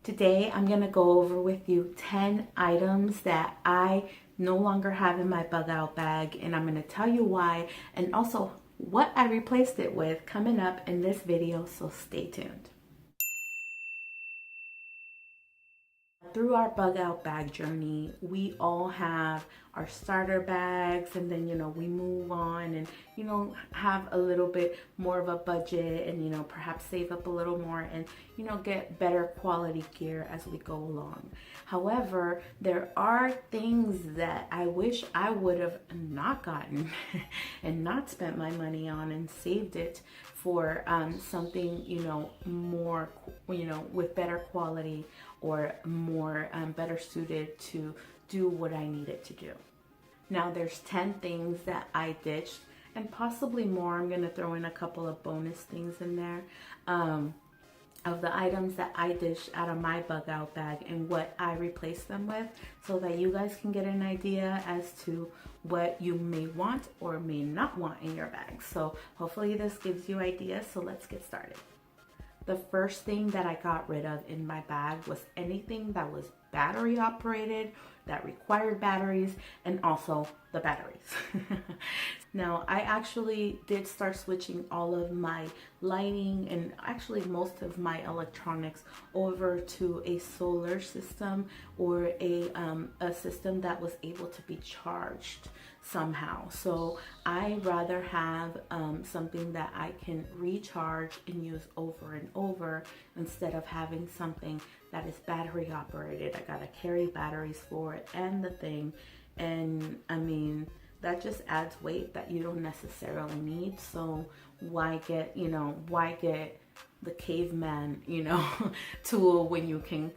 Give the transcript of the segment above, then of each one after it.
Today I'm going to go over with you 10 items that I no longer have in my bug out bag, and I'm going to tell you why and also what I replaced it with coming up in this video, so stay tuned. Through our bug out bag journey, we all have our starter bags, and then we move on and have a little bit more of a budget, and perhaps save up a little more and get better quality gear as we go along. However, there are things that I wish I would have not gotten and not spent my money on and saved it for something more with better quality or more better suited to do what I needed to do. Now there's 10 things that I ditched, and possibly more. I'm going to throw in a couple of bonus things in there of the items that I ditched out of my bug out bag and what I replaced them with, so that you guys can get an idea as to what you may want or may not want in your bag. So hopefully this gives you ideas. So let's get started. The first thing that I got rid of in my bag was anything that was battery operated, that required batteries, and also the batteries. Now, I actually did start switching all of my lighting and actually most of my electronics over to a solar system, or a system that was able to be charged somehow. So I rather have something that I can recharge and use over and over, instead of having something that is battery operated. I gotta carry batteries for it and the thing, and I mean that just adds weight that you don't necessarily need. So why get the caveman tool when you can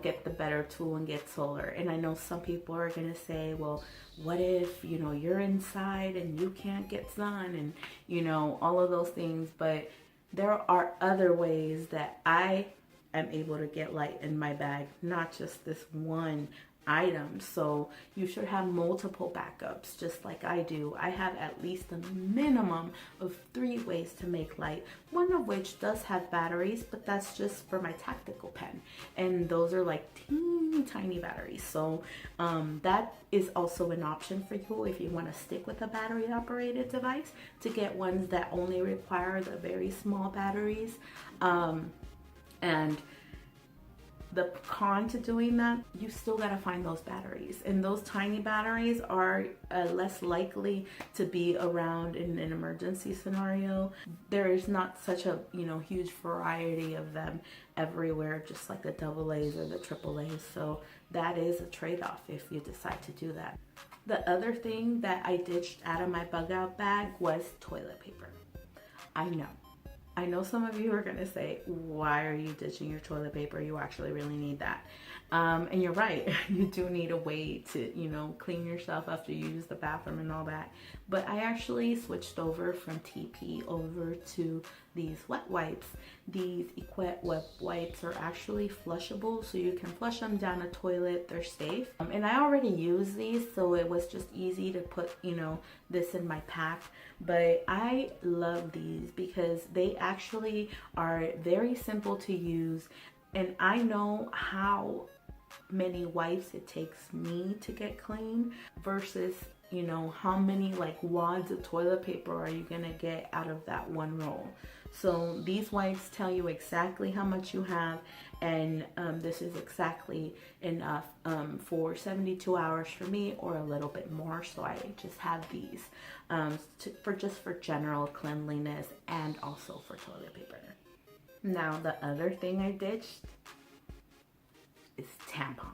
get the better tool and get solar? And I know some people are gonna say, well, what if you're inside and you can't get sun and all of those things, but there are other ways that I am able to get light in my bag, not just this one item. So you should have multiple backups, just like I do. I have at least a minimum of 3 ways to make light, one of which does have batteries, but that's just for my tactical pen, and those are like teeny tiny batteries. So that is also an option for you if you want to stick with a battery operated device, to get ones that only require the very small batteries. And the con to doing that, you still gotta find those batteries, and those tiny batteries are less likely to be around in an emergency scenario. There is not such a huge variety of them everywhere, just like the AA's or the AAA's. So that is a trade-off if you decide to do that. The other thing that I ditched out of my bug out bag was toilet paper. I know some of you are going to say, why are you ditching your toilet paper? You actually really need that. And you're right. You do need a way to, clean yourself after you use the bathroom and all that. But I actually switched over from TP over to these wet wipes. These Equette wet wipes are actually flushable, so you can flush them down a toilet. They're safe. And I already use these, so it was just easy to put, this in my pack. But I love these because they actually are very simple to use, and I know how many wipes it takes me to get clean versus how many like wads of toilet paper are you gonna get out of that one roll. So these wipes tell you exactly how much you have, and this is exactly enough for 72 hours for me, or a little bit more. So I just have these for general cleanliness and also for toilet paper. Now the other thing I ditched is tampons.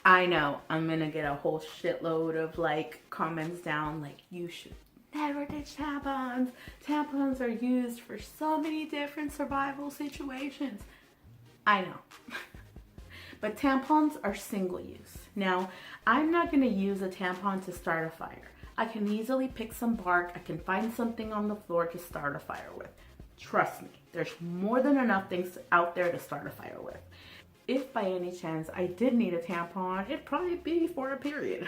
I know I'm gonna get a whole shitload of comments down like, you should never ditch tampons. Tampons are used for so many different survival situations. I know. But tampons are single use. Now, I'm not gonna use a tampon to start a fire. I can easily pick some bark. I can find something on the floor to start a fire with. Trust me, there's more than enough things out there to start a fire with. If by any chance I did need a tampon, it'd probably be for a period.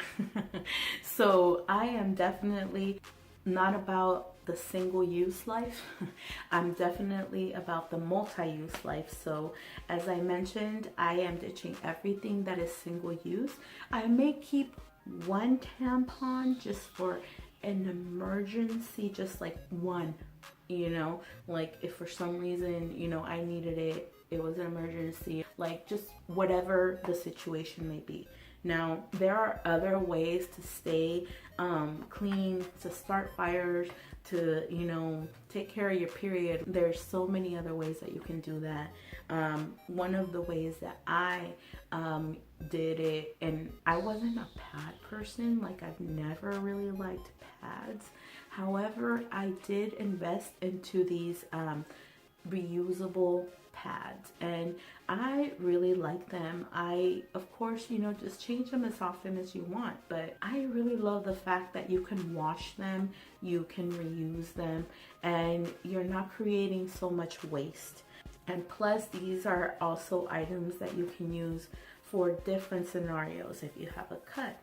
So I am definitely not about the single-use life. I'm definitely about the multi-use life. So as I mentioned, I am ditching everything that is single-use. I may keep one tampon just for an emergency, just like one, you know, like if for some reason, you know, I needed it, it was an emergency, like just whatever the situation may be. Now, there are other ways to stay clean, to start fires, to, you know, take care of your period. There's so many other ways that you can do that. One of the ways that I did it, and I wasn't a pad person, like I've never really liked pads. However, I did invest into these reusable pads, and I really like them. I, of course, you know, just change them as often as you want, but I really love the fact that you can wash them, you can reuse them, and you're not creating so much waste. And plus, these are also items that you can use for different scenarios. If you have a cut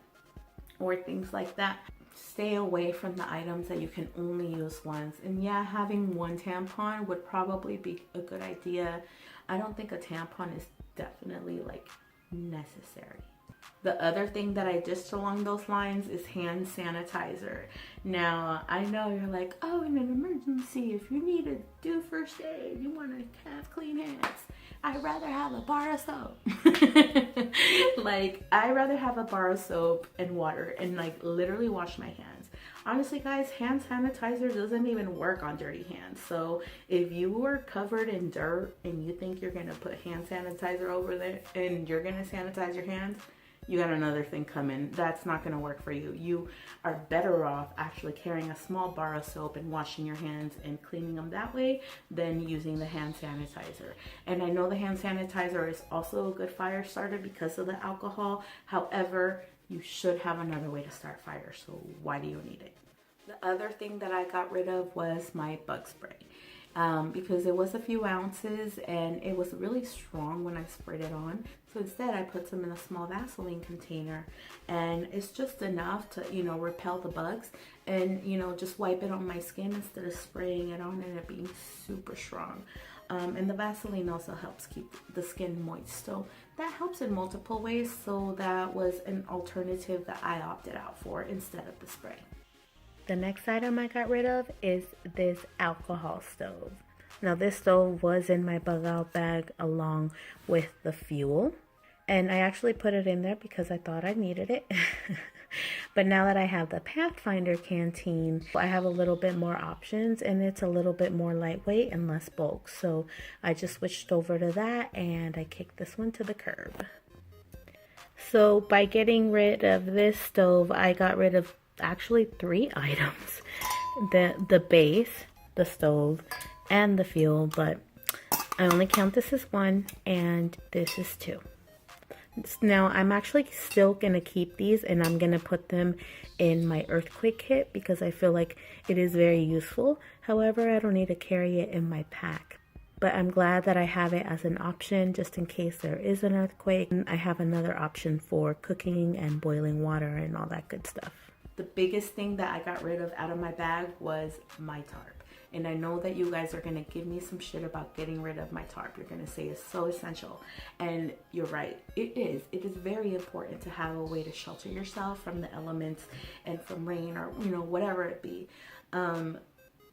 or things like that, stay away from the items that you can only use once. And yeah, having one tampon would probably be a good idea. I don't think a tampon is definitely like necessary. The other thing that I ditched along those lines is hand sanitizer. Now, I know you're like, oh, in an emergency, if you need to do first aid, you want to have clean hands, I'd rather have a bar of soap. Like, I'd rather have a bar of soap and water and like literally wash my hands. Honestly, guys, hand sanitizer doesn't even work on dirty hands. So if you are covered in dirt and you think you're gonna put hand sanitizer over there and you're gonna sanitize your hands, you got another thing coming. That's not gonna work for you. You are better off actually carrying a small bar of soap and washing your hands and cleaning them that way than using the hand sanitizer. And I know the hand sanitizer is also a good fire starter because of the alcohol. However, you should have another way to start fire, so why do you need it? The other thing that I got rid of was my bug spray. Because it was a few ounces and it was really strong when I sprayed it on. So instead I put some in a small Vaseline container, and it's just enough to, you know, repel the bugs and, you know, just wipe it on my skin instead of spraying it on and it being super strong. And the Vaseline also helps keep the skin moist. So that helps in multiple ways. So that was an alternative that I opted out for instead of the spray. The next item I got rid of is this alcohol stove. Now this stove was in my bug out bag along with the fuel. And I actually put it in there because I thought I needed it. But now that I have the Pathfinder canteen, I have a little bit more options and it's a little bit more lightweight and less bulk. So I just switched over to that and I kicked this one to the curb. So by getting rid of this stove, I got rid of actually 3 items: the base, the stove, and the fuel, but I only count this as 1 and this is 2. Now I'm actually still gonna keep these and I'm gonna put them in my earthquake kit because I feel like it is very useful. However, I don't need to carry it in my pack, but I'm glad that I have it as an option just in case there is an earthquake. I have another option for cooking and boiling water and all that good stuff. The biggest thing that I got rid of out of my bag was my tarp. And I know that you guys are going to give me some shit about getting rid of my tarp. You're going to say it's so essential. And you're right. It is. It is very important to have a way to shelter yourself from the elements and from rain or, you know, whatever it be.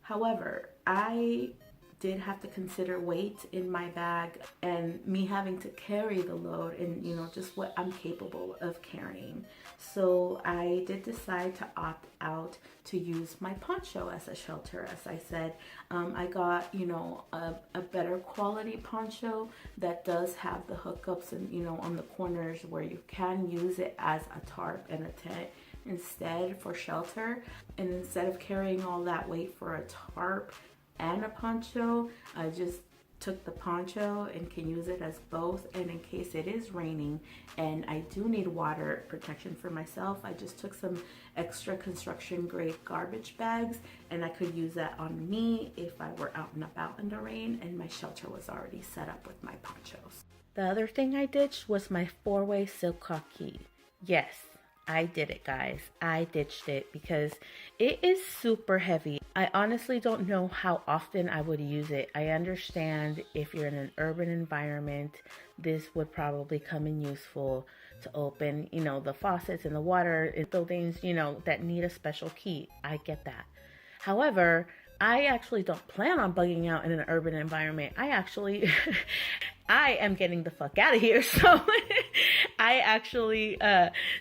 However, I did have to consider weight in my bag and me having to carry the load and, you know, just what I'm capable of carrying. So I did decide to opt out to use my poncho as a shelter. As I said, I got, you know, a better quality poncho that does have the hookups and, you know, on the corners where you can use it as a tarp and a tent instead for shelter. And instead of carrying all that weight for a tarp and a poncho, I just took the poncho and can use it as both. And in case it is raining and I do need water protection for myself, I just took some extra construction grade garbage bags and I could use that on me if I were out and about in the rain and my shelter was already set up with my ponchos. The other thing I ditched was my 4-way silk key. Yes, I did it, guys. I ditched it because it is super heavy. I honestly don't know how often I would use it. I understand if you're in an urban environment, this would probably come in useful to open, you know, the faucets and the water in buildings, you know, that need a special key. I get that. However, I actually don't plan on bugging out in an urban environment. I actually, I am getting the fuck out of here. So I actually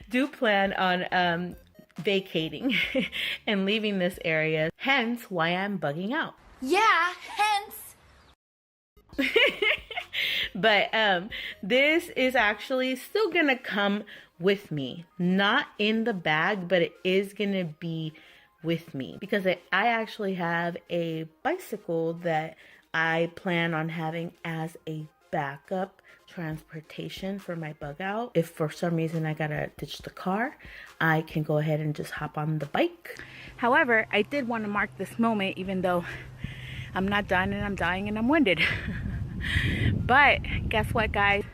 do plan on vacating and leaving this area. Hence why I'm bugging out. Yeah, hence. But this is actually still gonna come with me. Not in the bag, but it is gonna be with me because I actually have a bicycle that I plan on having as a backup transportation for my bug out. If for some reason I gotta ditch the car, I can go ahead and just hop on the bike. However, I did want to mark this moment, even though I'm not done and I'm dying and I'm winded. But guess what, guys?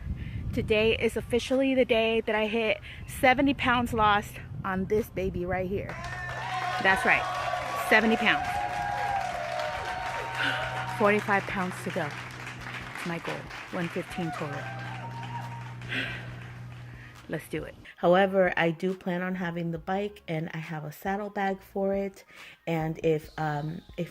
Today is officially the day that I hit 70 pounds lost on this baby right here. That's right, 70 pounds. 45 pounds to go. It's my goal, 115 total. Let's do it. However, I do plan on having the bike, and I have a saddle bag for it. And if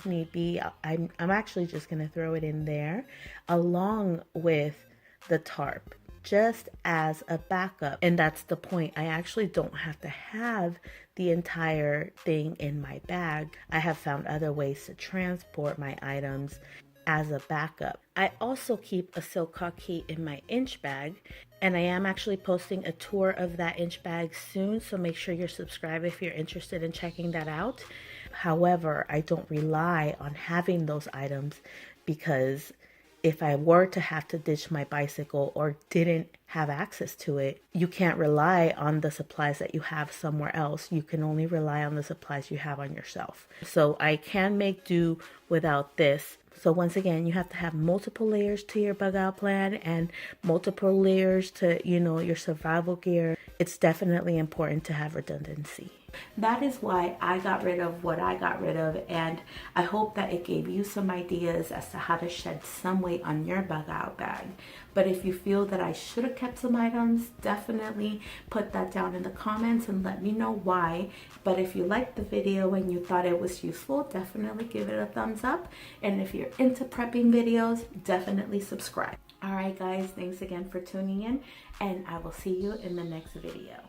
need be, I'm actually just gonna throw it in there along with the tarp, just as a backup. And that's the point. I actually don't have to have the entire thing in my bag. I have found other ways to transport my items as a backup. I also keep a silk key in my inch bag, and I am actually posting a tour of that inch bag soon, so make sure you're subscribed if you're interested in checking that out. However, I don't rely on having those items because if I were to have to ditch my bicycle or didn't have access to it, you can't rely on the supplies that you have somewhere else. You can only rely on the supplies you have on yourself. So I can make do without this. So once again, you have to have multiple layers to your bug out plan and multiple layers to, you know, your survival gear. It's definitely important to have redundancy. That is why I got rid of what I got rid of, and I hope that it gave you some ideas as to how to shed some weight on your bug out bag. But if you feel that I should have kept some items, definitely put that down in the comments and let me know why. But if you liked the video and you thought it was useful, definitely give it a thumbs up. And if you're into prepping videos, definitely subscribe. All right, guys, thanks again for tuning in, and I will see you in the next video.